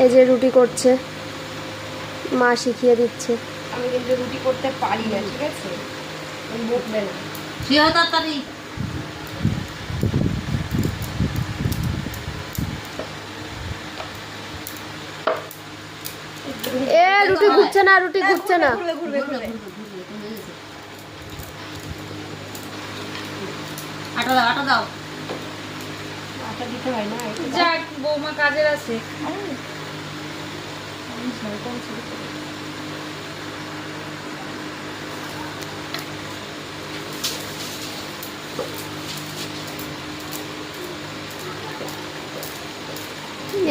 এই যে রুটি করছে, মা শিখিয়ে দিচ্ছে। আমি কিন্তু রুটি করতে পারি না, ঠিক আছে? আমি বকবে না। তাড়াতাড়ি এ রুটি ঘুরছে না, রুটি ঘুরছে না। ঘুরবে। আটা দাও, আটা দাও। আটা দিতে হয় না। যাক, বৌমা কাজের আছে।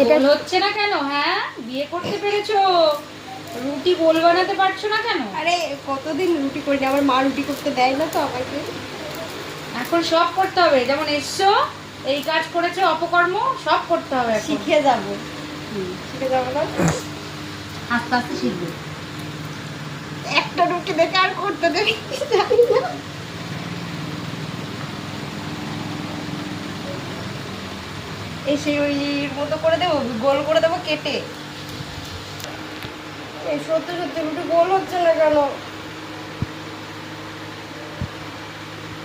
এটা গোল হচ্ছে না কেন? হ্যাঁ, বিয়ে করতে পেরেছো, রুটি গোল বানাতে পারছো না কেন? আরে কতদিন রুটি করি না, আমার মা রুটি করতে দেয় না তো আমাকে। এখন সব করতে হবে, যেমন এসছো এই কাজ করেছো, অপকর্ম সব করতে হবে এখন। শিখে যাবো না। আস্তে আস্তে শিখবে। একটা রুটি দেখে আর করতে দেবে জানি না। এসে ওই মতো করে দেবো, গোল করে দেবো কেটে। এই সত্যি রুটি গোল হচ্ছে না কেন?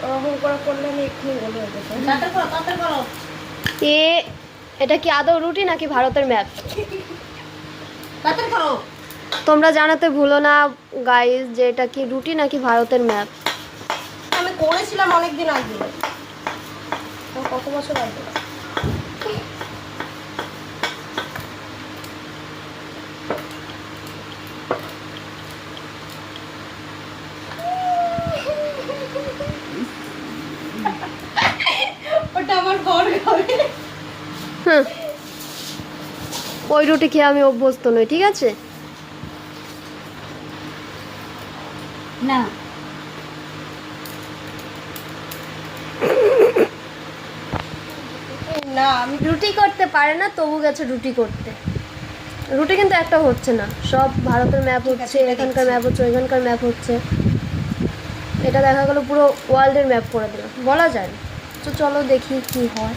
ওরকম করে করলে আমি এক্ষুনি গোল হয়ে যেত। তাড়াতাড়ি করো, তাড়াতাড়ি করো। এটা কি আদৌ রুটি নাকি ভারতের ম্যাপ? তাড়াতাড়ি করো। তোমরা জানাতে ভুলো না গাইস যে এটা কি রুটি নাকি ভারতের ম্যাপ। আমি করেছিলাম অনেকদিন আগে, কত বছর আগে। ওটা আমার বর খাবে। হুম, ওই রুটি খেয়ে আমি অভ্যস্ত নই, ঠিক আছে? না না, আমি রুটি করতে পারে না, তবু গেছে রুটি করতে। রুটি কিন্তু একটা হচ্ছে না, সব ভারতের ম্যাপ ঠিক আছে, হচ্ছে, এটা এখানকার দেখছি। ম্যাপ হচ্ছে, ওইখানকার ম্যাপ হচ্ছে। এটা দেখা গেল পুরো ওয়ার্ল্ডের ম্যাপ করে দিল, বলা যায় না। তো চলো দেখি কি হয়।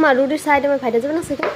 মা রুটির সাইড আমার ফাইটে যাবে না সেখানে?